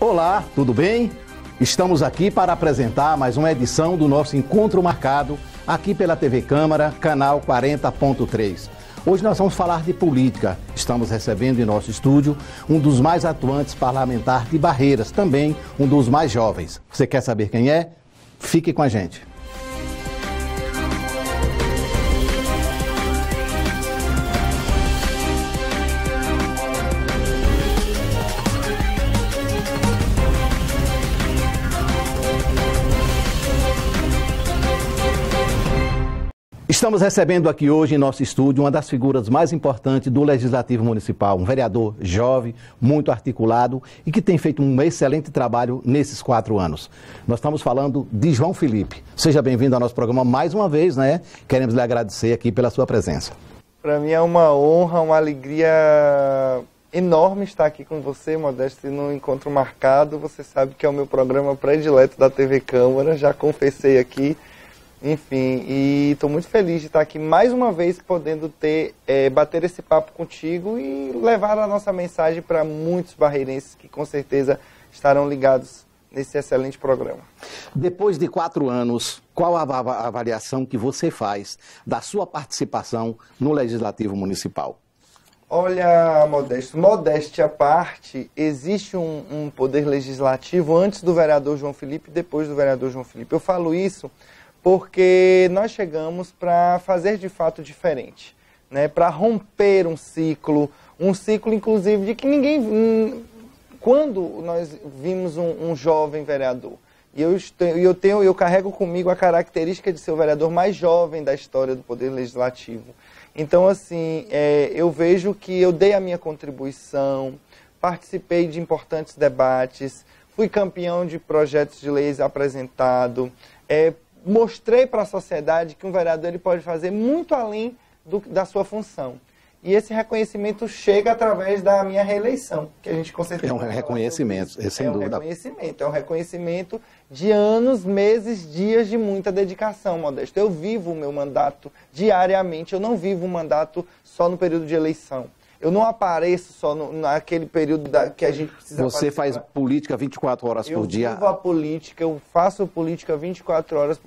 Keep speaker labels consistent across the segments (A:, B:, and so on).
A: Olá, tudo bem? Estamos aqui para apresentar mais uma edição do nosso Encontro Marcado, aqui pela TV Câmara, canal 40.3. Hoje nós vamos falar de política. Estamos recebendo em nosso estúdio um dos mais atuantes parlamentares de Barreiras, também um dos mais jovens. Você quer saber quem é? Fique com a gente. Estamos recebendo aqui hoje em nosso estúdio uma das figuras mais importantes do Legislativo Municipal, um vereador jovem, muito articulado e que tem feito um excelente trabalho nesses 4 anos. Nós estamos falando de João Felipe. Seja bem-vindo ao nosso programa mais uma vez, né? Queremos lhe agradecer aqui pela sua presença.
B: Para mim é uma honra, uma alegria enorme estar aqui com você, Modesto, no Encontro Marcado. Você sabe que é o meu programa predileto da TV Câmara, já confessei aqui. Enfim, e estou muito feliz de estar aqui mais uma vez podendo bater esse papo contigo e levar a nossa mensagem para muitos barreirenses que com certeza estarão ligados nesse excelente programa.
A: Depois de 4 anos, qual a avaliação que você faz da sua participação no Legislativo Municipal?
B: Olha, Modesto, modéstia à parte, existe um poder legislativo antes do vereador João Felipe e depois do vereador João Felipe. Eu falo isso porque nós chegamos para fazer de fato diferente, né? Para romper um ciclo inclusive de que ninguém... Quando nós vimos um jovem vereador, e eu carrego comigo a característica de ser o vereador mais jovem da história do Poder Legislativo. Então, assim, eu vejo que eu dei a minha contribuição, participei de importantes debates, fui campeão de projetos de leis apresentado, mostrei para a sociedade que um vereador ele pode fazer muito além da sua função. E esse reconhecimento chega através da minha reeleição, que a gente com certeza...
A: É um reconhecimento, sem dúvida.
B: É um reconhecimento de anos, meses, dias de muita dedicação, Modesto. Eu vivo o meu mandato diariamente, eu não vivo um mandato só no período de eleição. Eu não apareço só naquele período que a gente precisa...
A: Você faz política 24 horas por dia?
B: Eu vivo a política, eu faço política 24 horas,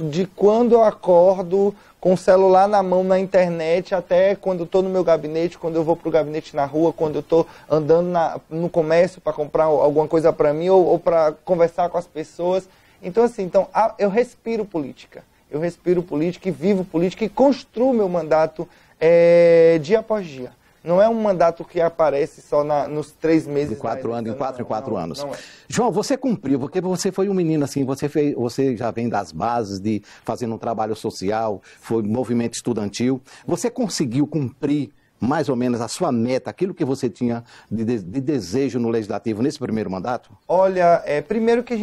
B: de quando eu acordo com o celular na mão, na internet, até quando eu estou no meu gabinete, quando eu vou para o gabinete na rua, quando eu estou andando no comércio para comprar alguma coisa para mim ou para conversar com as pessoas. Então, assim, eu respiro política. Eu respiro política e vivo política e construo meu mandato dia após dia. Não é um mandato que aparece só nos 3 meses.
A: De 4 anos, em 4 anos.
B: Não é.
A: João, você cumpriu, porque você foi um menino assim, você já vem das bases de fazendo um trabalho social, foi movimento estudantil. Você conseguiu cumprir mais ou menos a sua meta, aquilo que você tinha de desejo no Legislativo nesse primeiro mandato?
B: Olha, primeiro que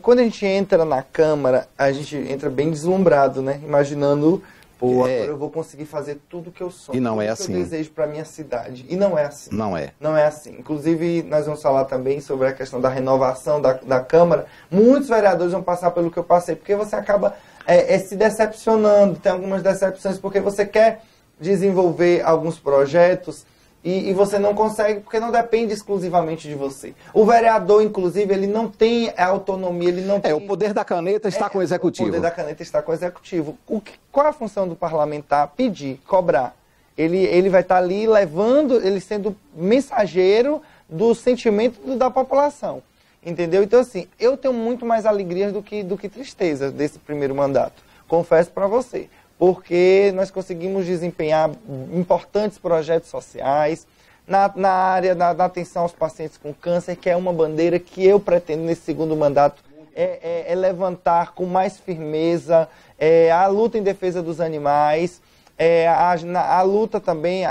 B: quando a gente entra na Câmara, a gente entra bem deslumbrado, né? Imaginando... agora eu vou conseguir fazer tudo que eu sonho.
A: E não é
B: tudo
A: assim.
B: Que eu desejo para minha cidade. E não é assim.
A: Não é.
B: Não é assim. Inclusive, nós vamos falar também sobre a questão da renovação da Câmara. Muitos vereadores vão passar pelo que eu passei, porque você acaba se decepcionando. Tem algumas decepções, porque você quer desenvolver alguns projetos e você não consegue, porque não depende exclusivamente de você. O vereador, inclusive, ele não tem a autonomia, ele não tem...
A: O poder da caneta está com o executivo.
B: O poder da caneta está com o executivo. Qual é a função do parlamentar? Pedir, cobrar. Ele vai estar ali levando, ele sendo mensageiro do sentimento da população. Entendeu? Então, assim, eu tenho muito mais alegrias do que tristeza desse primeiro mandato. Confesso para você. Porque nós conseguimos desempenhar importantes projetos sociais na área da atenção aos pacientes com câncer, que é uma bandeira que eu pretendo nesse segundo mandato levantar com mais firmeza, a luta em defesa dos animais, a luta também,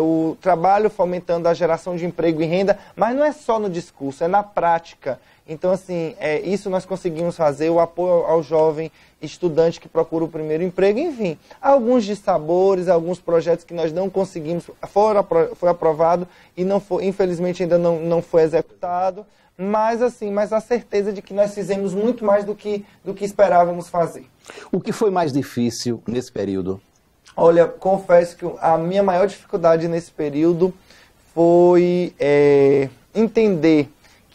B: o trabalho fomentando a geração de emprego e renda, mas não é só no discurso, é na prática. Então, assim, isso nós conseguimos fazer, o apoio ao jovem estudante que procura o primeiro emprego, enfim, alguns dissabores, alguns projetos que nós não conseguimos, foi aprovado e não foi, infelizmente ainda não foi executado, mas assim, a certeza de que nós fizemos muito mais do que esperávamos fazer.
A: O que foi mais difícil nesse período?
B: Olha, confesso que a minha maior dificuldade nesse período foi entender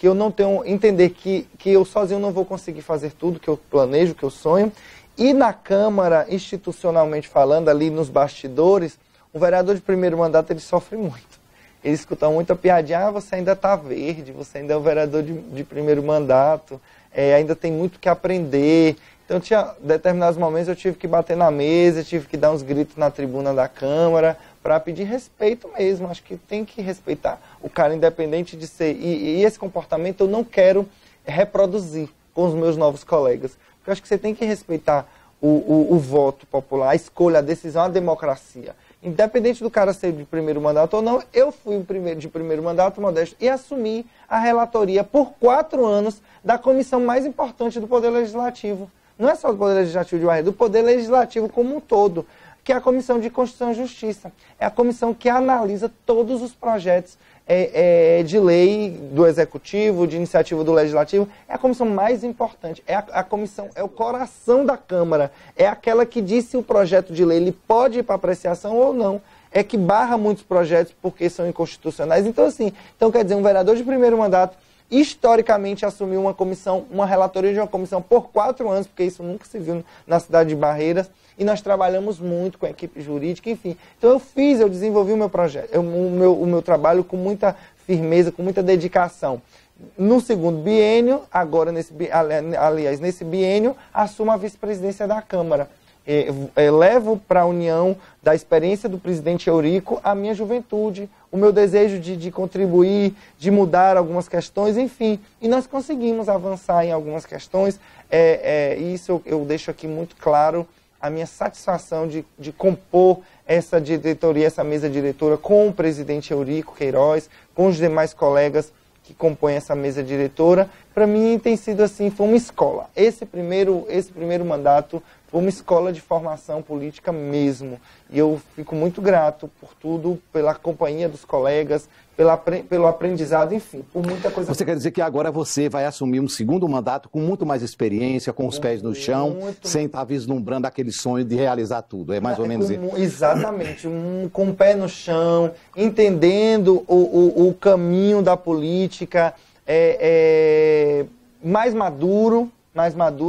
B: que eu não tenho, entender que eu sozinho não vou conseguir fazer tudo que eu planejo, que eu sonho. E na Câmara, institucionalmente falando, ali nos bastidores, o vereador de primeiro mandato, ele sofre muito. Ele escuta muita piadinha, você ainda está verde, você ainda é um vereador de primeiro mandato, ainda tem muito que aprender. Então, tinha determinados momentos eu tive que bater na mesa, tive que dar uns gritos na tribuna da Câmara, para pedir respeito mesmo. Acho que tem que respeitar o cara, independente de ser. E esse comportamento eu não quero reproduzir com os meus novos colegas. Porque eu acho que você tem que respeitar o voto popular, a escolha, a decisão, a democracia. Independente do cara ser de primeiro mandato ou não, eu fui de primeiro mandato, Modesto, e assumi a relatoria por 4 anos da comissão mais importante do Poder Legislativo. Não é só do Poder Legislativo de Barretos, do Poder Legislativo como um todo, que é a Comissão de Constituição e Justiça. É a comissão que analisa todos os projetos de lei do Executivo, de iniciativa do Legislativo. É a comissão mais importante, é a comissão, é o coração da Câmara, é aquela que diz se o projeto de lei ele pode ir para apreciação ou não. É que barra muitos projetos porque são inconstitucionais. Então, assim, quer dizer, um vereador de primeiro mandato historicamente assumiu uma comissão, uma relatoria de uma comissão por 4 anos, porque isso nunca se viu na cidade de Barreiras, e nós trabalhamos muito com a equipe jurídica, enfim. Então eu desenvolvi o meu projeto, o meu trabalho com muita firmeza, com muita dedicação. No segundo biênio, agora nesse biênio, assumo a vice-presidência da Câmara. Levo para a união da experiência do presidente Eurico a minha juventude, o meu desejo de contribuir, de mudar algumas questões, enfim. E nós conseguimos avançar em algumas questões. Isso eu deixo aqui muito claro, a minha satisfação de compor essa diretoria, essa mesa diretora com o presidente Eurico Queiroz, com os demais colegas que compõem essa mesa diretora. Para mim tem sido assim, foi uma escola. Esse primeiro mandato foi uma escola de formação política mesmo. E eu fico muito grato por tudo, pela companhia dos colegas, pelo aprendizado, enfim, por muita coisa.
A: Você quer dizer que agora você vai assumir um segundo mandato com muito mais experiência, com os pés no chão, sem estar vislumbrando aquele sonho de realizar tudo. É mais ou menos isso? Exatamente.
B: Com o pé no chão, entendendo o caminho da política, mais maduro,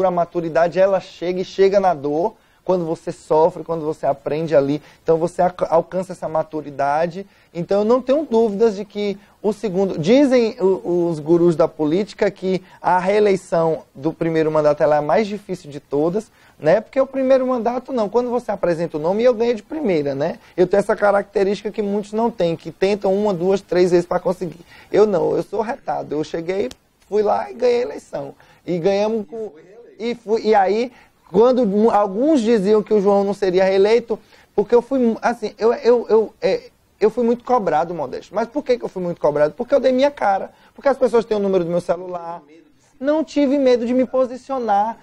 B: a maturidade ela chega na dor, quando você sofre, quando você aprende ali, então você alcança essa maturidade. Então eu não tenho dúvidas de que dizem os gurus da política que a reeleição do primeiro mandato ela é a mais difícil de todas, né? Porque o primeiro mandato não, quando você apresenta o nome, eu ganhei de primeira, né? Eu tenho essa característica que muitos não têm, que tentam 1, 2, 3 vezes para conseguir. Eu não, eu sou retado, eu cheguei, fui lá e ganhei a eleição. E ganhamos e aí, quando alguns diziam que o João não seria reeleito, porque eu fui, assim, eu fui muito cobrado, Modesto. Mas por que eu fui muito cobrado? Porque eu dei minha cara. Porque as pessoas têm o número do meu celular. Não tive medo de me posicionar.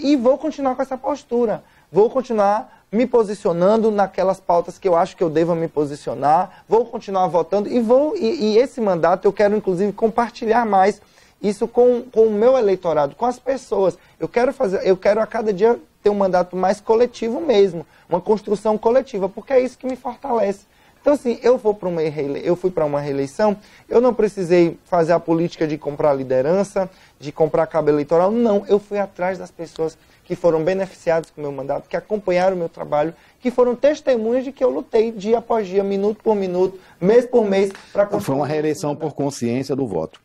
B: E vou continuar com essa postura. Vou continuar me posicionando naquelas pautas que eu acho que eu devo me posicionar. Vou continuar votando. E esse mandato eu quero, inclusive, compartilhar mais isso com o meu eleitorado, com as pessoas. Eu quero a cada dia ter um mandato mais coletivo mesmo, uma construção coletiva, porque é isso que me fortalece. Então, assim, eu fui para uma reeleição, eu não precisei fazer a política de comprar liderança, de comprar cabo eleitoral, não. Eu fui atrás das pessoas que foram beneficiadas com o meu mandato, que acompanharam o meu trabalho, que foram testemunhas de que eu lutei dia após dia, minuto por minuto, mês por mês, para construir.
A: Foi uma reeleição por consciência do voto.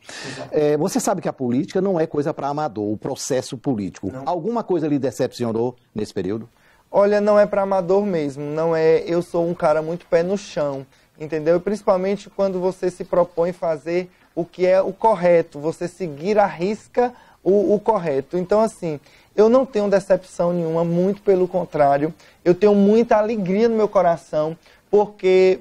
A: Você sabe que a política não é coisa para amador, o processo político. Não. Alguma coisa lhe decepcionou nesse período?
B: Olha, não é para amador mesmo, não é. Eu sou um cara muito pé no chão, entendeu? E principalmente quando você se propõe fazer o que é o correto, você seguir à risca o correto. Então, assim, eu não tenho decepção nenhuma, muito pelo contrário. Eu tenho muita alegria no meu coração, porque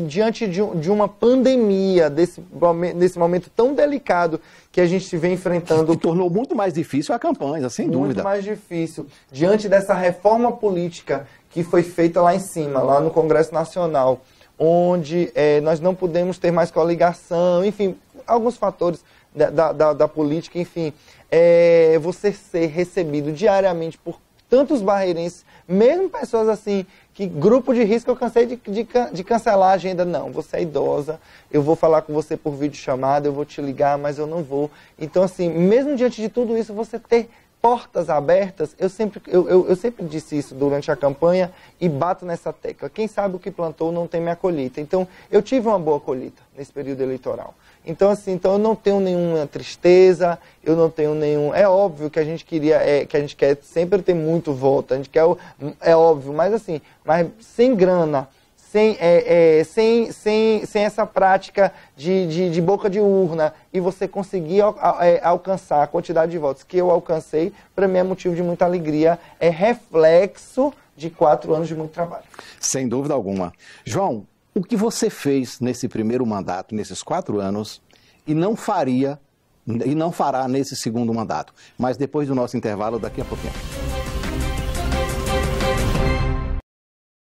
B: diante de uma pandemia, nesse momento tão delicado que a gente se vem enfrentando...
A: Que tornou muito mais difícil a campanha, sem dúvida.
B: Muito mais difícil. Diante dessa reforma política que foi feita lá em cima, lá no Congresso Nacional, onde nós não podemos ter mais coligação, enfim, alguns fatores da política, enfim, você ser recebido diariamente por tantos barreirenses, mesmo pessoas assim Que grupo de risco eu cansei de cancelar a agenda. Não, você é idosa, eu vou falar com você por videochamada, eu vou te ligar, mas eu não vou. Então, assim, mesmo diante de tudo isso, você ter portas abertas, eu sempre disse isso durante a campanha e bato nessa tecla. Quem sabe o que plantou não tem minha colheita. Então, eu tive uma boa colheita nesse período eleitoral. Então, assim, eu não tenho nenhuma tristeza, eu não tenho nenhum... É óbvio que a gente quer sempre ter muito voto, a gente quer... É óbvio, mas assim, sem grana, sem essa prática de boca de urna, e você conseguir alcançar a quantidade de votos que eu alcancei, para mim é motivo de muita alegria, é reflexo de 4 anos de muito trabalho.
A: Sem dúvida alguma. João, o que você fez nesse primeiro mandato, nesses 4 anos, e não fará nesse segundo mandato? Mas depois do nosso intervalo, daqui a pouquinho.